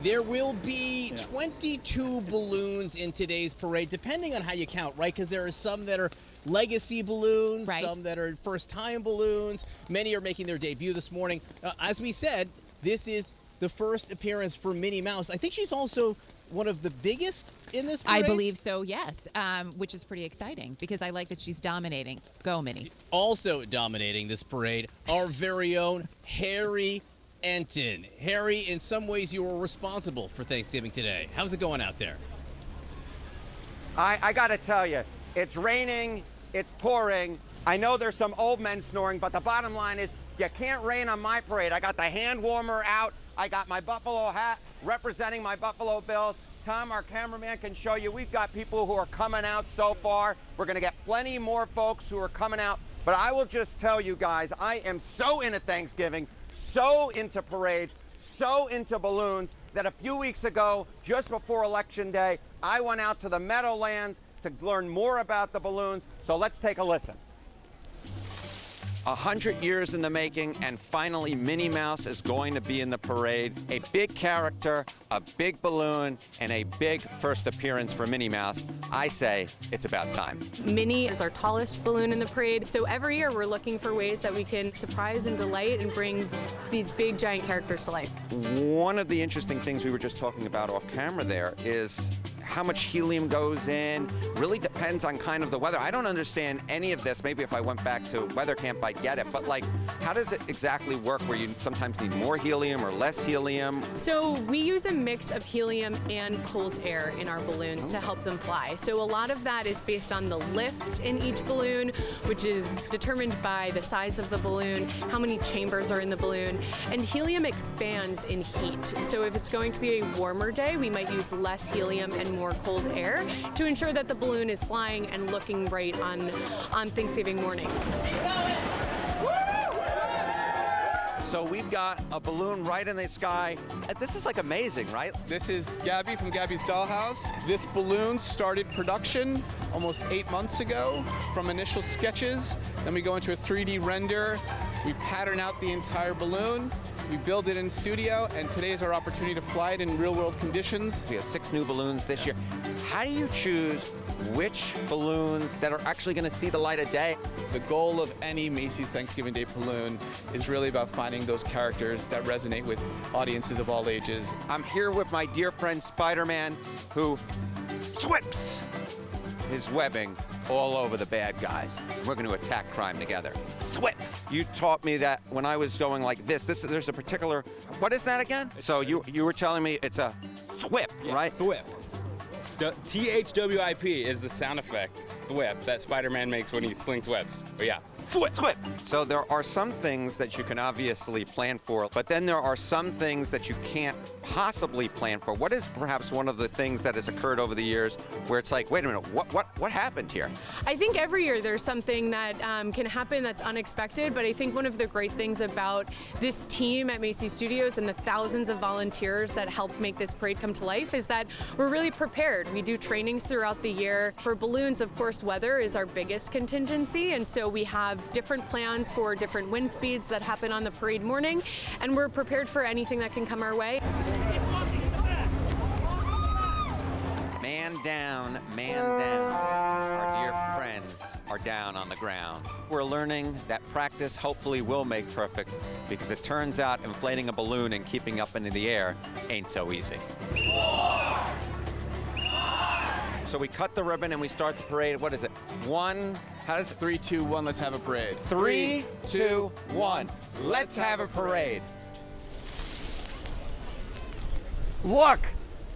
There will be 22 balloons in today's parade, depending on how you count, right? Because there are some that are legacy balloons, some that are first-time balloons. Many are making their debut this morning. As we said, this is the first appearance for Minnie Mouse. I think she's also one of the biggest in this parade. I believe so, yes, which is pretty exciting because I like that she's dominating. Go, Minnie. Also dominating this parade, our very own Harry Enton. Harry, in some ways you were responsible for Thanksgiving today. How's it going out there? I gotta tell you, it's raining, it's pouring. I know there's some old men snoring, but the bottom line is you can't rain on my parade. I got the hand warmer out. I got my Buffalo hat representing my Buffalo Bills. Tom, our cameraman, can show you. We've got people who are coming out so far. We're gonna get plenty more folks who are coming out. But I will just tell you guys, I am so into Thanksgiving, so into parades, so into balloons, that a few weeks ago, just before Election Day, I went out to the Meadowlands to learn more about the balloons. So let's take a listen. 100 years in the making, and finally Minnie Mouse is going to be in the parade. A big character, a big balloon, and a big first appearance for Minnie Mouse. I say it's about time. Minnie is our tallest balloon in the parade, so every year we're looking for ways that we can surprise and delight and bring these big giant characters to life. One of the interesting things we were just talking about off camera there is how much helium goes in. Really depends on kind of the weather. I don't understand any of this. Maybe if I went back to weather camp, I'd get it. But like, how does it exactly work where you sometimes need more helium or less helium? So we use a mix of helium and cold air in our balloons to help them fly. So a lot of that is based on the lift in each balloon, which is determined by the size of the balloon, how many chambers are in the balloon, and helium expands in heat. So if it's going to be a warmer day, we might use less helium and more cold air to ensure that the balloon is flying and looking right on Thanksgiving morning. So we've got a balloon right in the sky. This is like amazing, right? This is Gabby from Gabby's Dollhouse. This balloon started production almost 8 months ago from initial sketches. Then we go into a 3D render. We pattern out the entire balloon. We build it in studio, and today is our opportunity to fly it in real-world conditions. We have 6 new balloons this year. How do you choose which balloons that are actually going to see the light of day? The goal of any Macy's Thanksgiving Day balloon is really about finding those characters that resonate with audiences of all ages. I'm here with my dear friend Spider-Man, who whips his webbing all over the bad guys. We're going to attack crime together. Whip. You taught me that when I was going like this, there's a particular, what is that again? So you were telling me it's a whip, right? Thwip. T-H-W-I-P is the sound effect, thwip, that Spider-Man makes when he slings webs. But yeah. Thwip. So there are some things that you can obviously plan for, but then there are some things that you can't possibly plan for. What is perhaps one of the things that has occurred over the years where it's like, wait a minute, what happened here? I think every year there's something that can happen that's unexpected, but I think one of the great things about this team at Macy's Studios and the thousands of volunteers that help make this parade come to life is that we're really prepared. We do trainings throughout the year. For balloons, of course, weather is our biggest contingency, and so we have different plans for different wind speeds that happen on the parade morning, and we're prepared for anything that can come our way. Man down, man down. Our dear friends are down on the ground. We're learning that practice hopefully will make perfect, because it turns out inflating a balloon and keeping up into the air ain't so easy. So we cut the ribbon and we start the parade. What is it? How does it? 3, 2, 1, let's have a parade. 3, 2, 1. Let's have a parade. Look,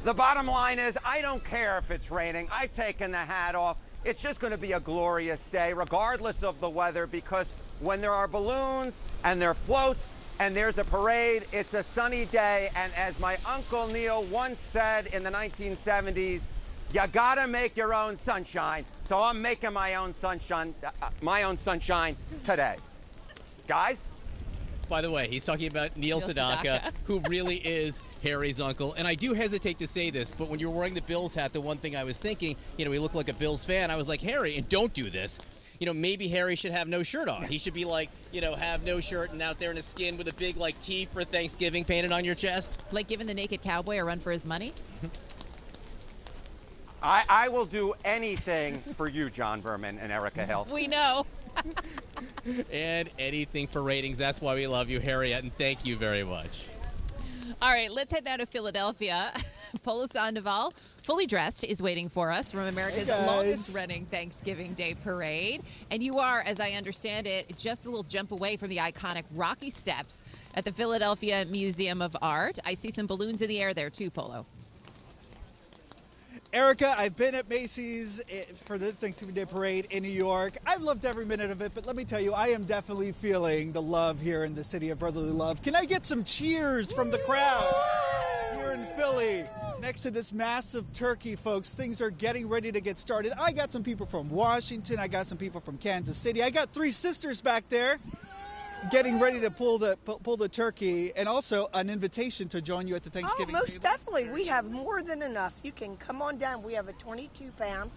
the bottom line is I don't care if it's raining. I've taken the hat off. It's just going to be a glorious day, regardless of the weather, because when there are balloons and there are floats and there's a parade, it's a sunny day. And as my Uncle Neil once said in the 1970s, you gotta make your own sunshine. So I'm making my own sunshine today. Guys, By the way, he's talking about Neil Sedaka, who really is Harry's uncle. And I do hesitate to say this, but when you were wearing the Bills hat, the one thing I was thinking, he looked like a Bills fan. I was like, Harry, and don't do this. Maybe Harry should have no shirt on. He should be like, have no shirt and out there in his skin with a big, T for Thanksgiving painted on your chest. Like giving the naked cowboy a run for his money? I will do anything for you, John Berman and Erica Hill. We know. And anything for ratings. That's why we love you, Harriet, and thank you very much. All right, let's head now to Philadelphia. Polo Sandoval, fully dressed, is waiting for us from America's longest-running Thanksgiving Day parade. And you are, as I understand it, just a little jump away from the iconic Rocky Steps at the Philadelphia Museum of Art. I see some balloons in the air there, too, Polo. Erica, I've been at Macy's for the Thanksgiving Day Parade in New York. I've loved every minute of it, but let me tell you, I am definitely feeling the love here in the city of brotherly love. Can I get some cheers from the crowd here in Philly? Next to this massive turkey, folks, things are getting ready to get started. I got some people from Washington. I got some people from Kansas City. I got three sisters back there getting ready to pull the turkey, and also an invitation to join you at the Thanksgiving most table. definitely. We have more than enough. You can come on down. We have a 22-pound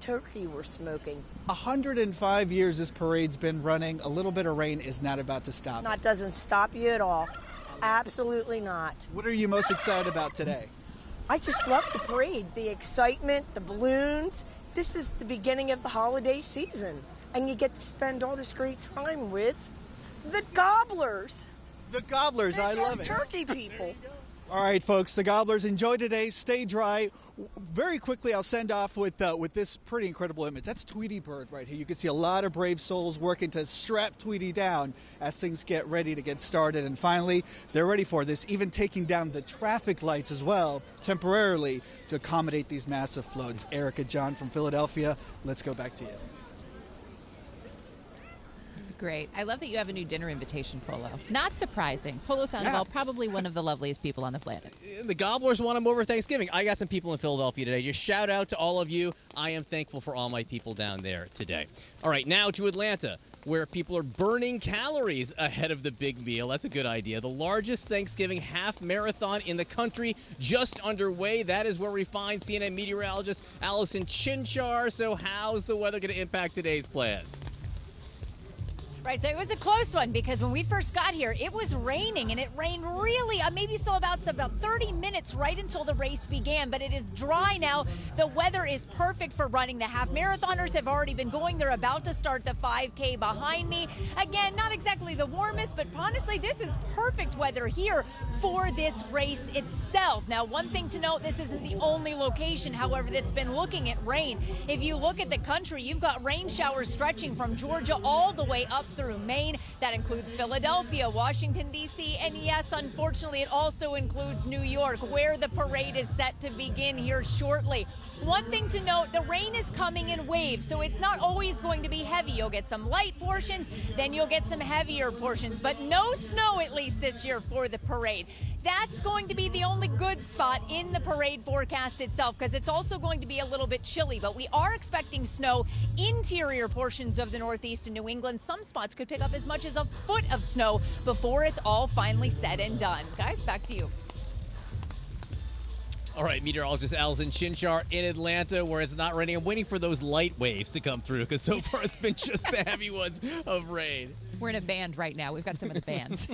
turkey we're smoking. 105 years this parade's been running. A little bit of rain is not about to stop it. That doesn't stop you at all. Absolutely not. What are you most excited about today? I just love the parade, the excitement, the balloons. This is the beginning of the holiday season, and you get to spend all this great time with the gobblers. The gobblers, I love it. Turkey people. All right, folks, the gobblers, enjoy today. Stay dry. Very quickly, I'll send off with this pretty incredible image. That's Tweety Bird right here. You can see a lot of brave souls working to strap Tweety down as things get ready to get started. And finally, they're ready for this, even taking down the traffic lights as well, temporarily, to accommodate these massive floats. Erica, John from Philadelphia, let's go back to you. It's great. I love that you have a new dinner invitation, Polo. Not surprising. Polo Sandoval, probably one of the loveliest people on the planet. The gobblers want him over Thanksgiving. I got some people in Philadelphia today. Just shout out to all of you. I am thankful for all my people down there today. All right, now to Atlanta, where people are burning calories ahead of the big meal. That's a good idea. The largest Thanksgiving half marathon in the country just underway. That is where we find CNN meteorologist Allison Chinchar. So how's the weather going to impact today's plans? Right, so it was a close one because when we first got here, it was raining, and it rained really, maybe so about 30 minutes right until the race began, but it is dry now. The weather is perfect for running. The half marathoners have already been going. They're about to start the 5K behind me. Again, not exactly the warmest, but honestly, this is perfect weather here for this race itself. Now, one thing to note, this isn't the only location, however, that's been looking at rain. If you look at the country, you've got rain showers stretching from Georgia all the way up through Maine. That includes Philadelphia, Washington, D.C., and yes, unfortunately, it also includes New York, where the parade is set to begin here shortly. One thing to note, the rain is coming in waves, so it's not always going to be heavy. You'll get some light portions, then you'll get some heavier portions, but no snow at least this year for the parade. That's going to be the only good spot in the parade forecast itself, because it's also going to be a little bit chilly, but we are expecting snow interior portions of the Northeast and New England. Some spots could pick up as much as a foot of snow before it's all finally said and done. Guys, back to you. All right, meteorologist Allison Chinchar in Atlanta, where it's not raining. I'm waiting for those light waves to come through, because so far it's been just the heavy ones of rain. We're in a band right now. We've got some of the bands.